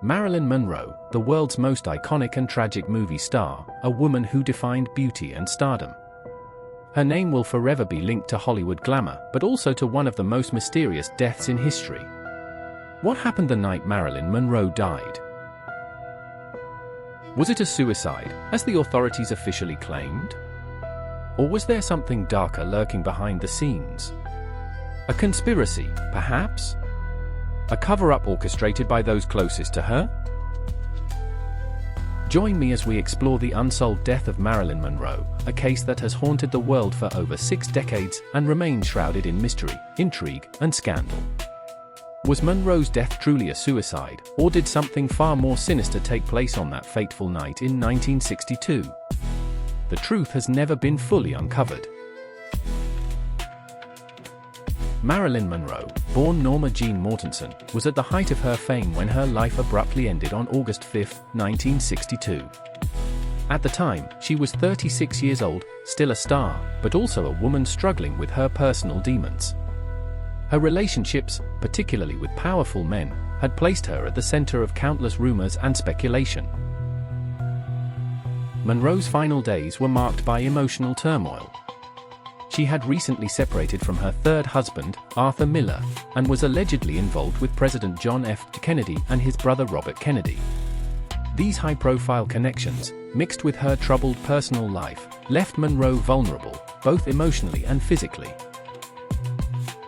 Marilyn Monroe, the world's most iconic and tragic movie star, a woman who defined beauty and stardom. Her name will forever be linked to Hollywood glamour, but also to one of the most mysterious deaths in history. What happened the night Marilyn Monroe died? Was it a suicide, as the authorities officially claimed? Or was there something darker lurking behind the scenes? A conspiracy, perhaps? A cover-up orchestrated by those closest to her? Join me as we explore the unsolved death of Marilyn Monroe, a case that has haunted the world for over 6 decades and remains shrouded in mystery, intrigue, and scandal. Was Monroe's death truly a suicide, or did something far more sinister take place on that fateful night in 1962? The truth has never been fully uncovered. Marilyn Monroe, born Norma Jean Mortensen, was at the height of her fame when her life abruptly ended on August 5, 1962. At the time, she was 36 years old, still a star, but also a woman struggling with her personal demons. Her relationships, particularly with powerful men, had placed her at the center of countless rumors and speculation. Monroe's final days were marked by emotional turmoil. She had recently separated from her third husband, Arthur Miller, and was allegedly involved with President John F. Kennedy and his brother Robert Kennedy. These high-profile connections, mixed with her troubled personal life, left Monroe vulnerable, both emotionally and physically.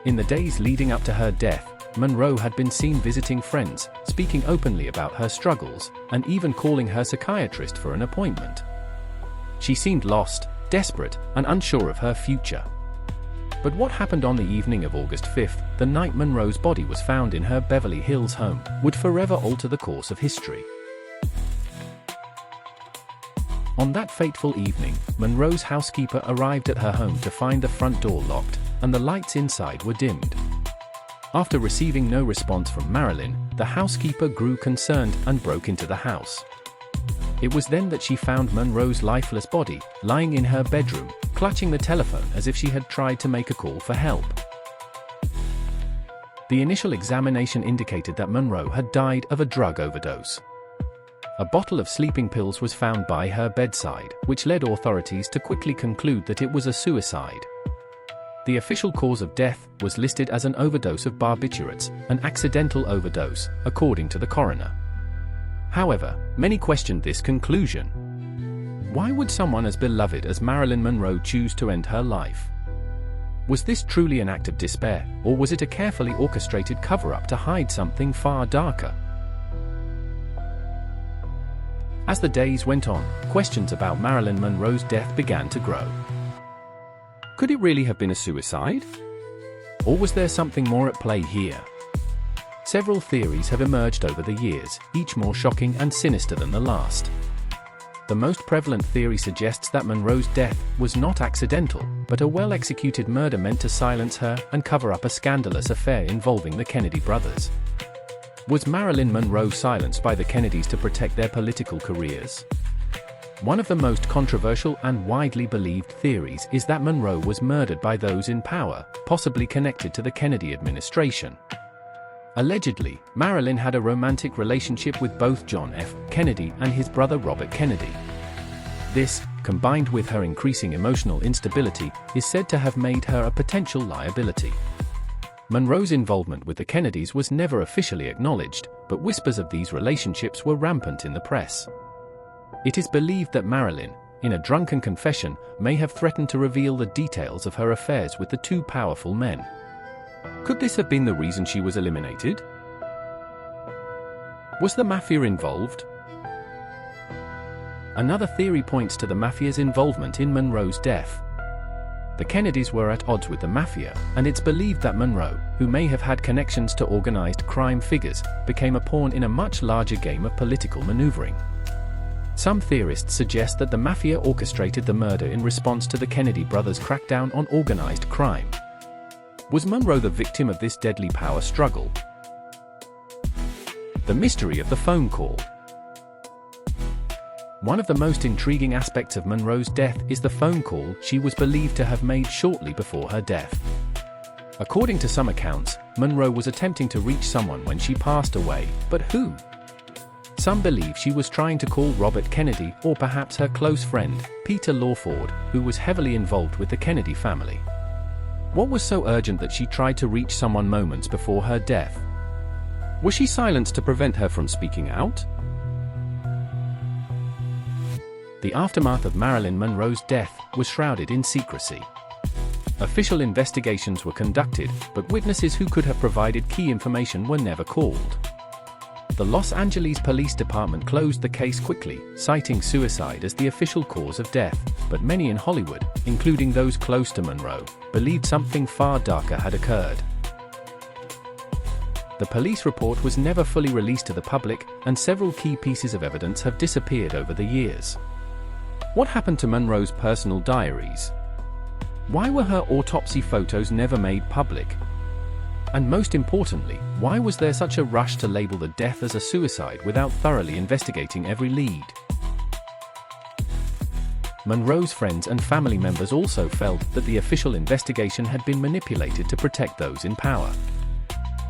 In the days leading up to her death, Monroe had been seen visiting friends, speaking openly about her struggles, and even calling her psychiatrist for an appointment. She seemed lost, desperate, and unsure of her future. But what happened on the evening of August 5th, the night Monroe's body was found in her Beverly Hills home, would forever alter the course of history. On that fateful evening, Monroe's housekeeper arrived at her home to find the front door locked, and the lights inside were dimmed. After receiving no response from Marilyn, the housekeeper grew concerned and broke into the house. It was then that she found Monroe's lifeless body, lying in her bedroom, clutching the telephone as if she had tried to make a call for help. The initial examination indicated that Monroe had died of a drug overdose. A bottle of sleeping pills was found by her bedside, which led authorities to quickly conclude that it was a suicide. The official cause of death was listed as an overdose of barbiturates, an accidental overdose, according to the coroner. However, many questioned this conclusion. Why would someone as beloved as Marilyn Monroe choose to end her life? Was this truly an act of despair, or was it a carefully orchestrated cover-up to hide something far darker? As the days went on, questions about Marilyn Monroe's death began to grow. Could it really have been a suicide? Or was there something more at play here? Several theories have emerged over the years, each more shocking and sinister than the last. The most prevalent theory suggests that Monroe's death was not accidental, but a well-executed murder meant to silence her and cover up a scandalous affair involving the Kennedy brothers. Was Marilyn Monroe silenced by the Kennedys to protect their political careers? One of the most controversial and widely believed theories is that Monroe was murdered by those in power, possibly connected to the Kennedy administration. Allegedly, Marilyn had a romantic relationship with both John F. Kennedy and his brother Robert Kennedy. This, combined with her increasing emotional instability, is said to have made her a potential liability. Monroe's involvement with the Kennedys was never officially acknowledged, but whispers of these relationships were rampant in the press. It is believed that Marilyn, in a drunken confession, may have threatened to reveal the details of her affairs with the two powerful men. Could this have been the reason she was eliminated? Was the mafia involved? Another theory points to the mafia's involvement in Monroe's death. The Kennedys were at odds with the mafia, and it's believed that Monroe, who may have had connections to organized crime figures, became a pawn in a much larger game of political maneuvering. Some theorists suggest that the mafia orchestrated the murder in response to the Kennedy brothers' crackdown on organized crime. Was Monroe the victim of this deadly power struggle? The mystery of the phone call. One of the most intriguing aspects of Monroe's death is the phone call she was believed to have made shortly before her death. According to some accounts, Monroe was attempting to reach someone when she passed away, but who? Some believe she was trying to call Robert Kennedy or perhaps her close friend, Peter Lawford, who was heavily involved with the Kennedy family. What was so urgent that she tried to reach someone moments before her death? Was she silenced to prevent her from speaking out? The aftermath of Marilyn Monroe's death was shrouded in secrecy. Official investigations were conducted, but witnesses who could have provided key information were never called. The Los Angeles Police Department closed the case quickly, citing suicide as the official cause of death, but many in Hollywood, including those close to Monroe, believed something far darker had occurred. The police report was never fully released to the public, and several key pieces of evidence have disappeared over the years. What happened to Monroe's personal diaries? Why were her autopsy photos never made public? And most importantly, why was there such a rush to label the death as a suicide without thoroughly investigating every lead? Monroe's friends and family members also felt that the official investigation had been manipulated to protect those in power.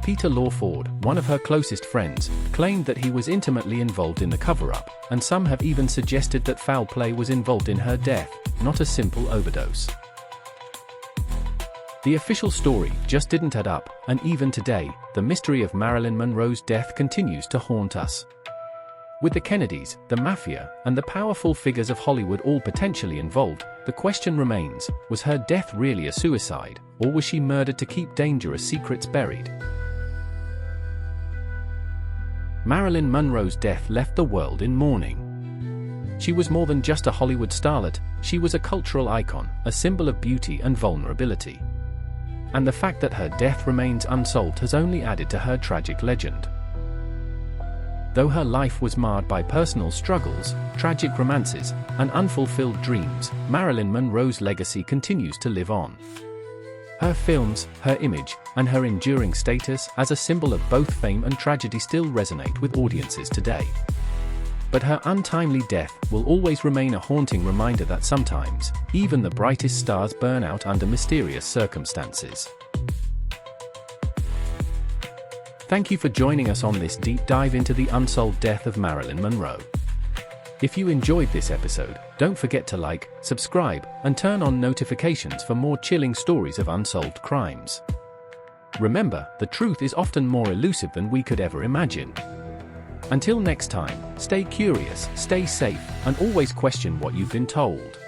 Peter Lawford, one of her closest friends, claimed that he was intimately involved in the cover-up, and some have even suggested that foul play was involved in her death, not a simple overdose. The official story just didn't add up, and even today, the mystery of Marilyn Monroe's death continues to haunt us. With the Kennedys, the Mafia, and the powerful figures of Hollywood all potentially involved, the question remains, was her death really a suicide, or was she murdered to keep dangerous secrets buried? Marilyn Monroe's death left the world in mourning. She was more than just a Hollywood starlet, she was a cultural icon, a symbol of beauty and vulnerability. And the fact that her death remains unsolved has only added to her tragic legend. Though her life was marred by personal struggles, tragic romances, and unfulfilled dreams, Marilyn Monroe's legacy continues to live on. Her films, her image, and her enduring status as a symbol of both fame and tragedy still resonate with audiences today. But her untimely death will always remain a haunting reminder that sometimes, even the brightest stars burn out under mysterious circumstances. Thank you for joining us on this deep dive into the unsolved death of Marilyn Monroe. If you enjoyed this episode, don't forget to like, subscribe, and turn on notifications for more chilling stories of unsolved crimes. Remember, the truth is often more elusive than we could ever imagine. Until next time, stay curious, stay safe, and always question what you've been told.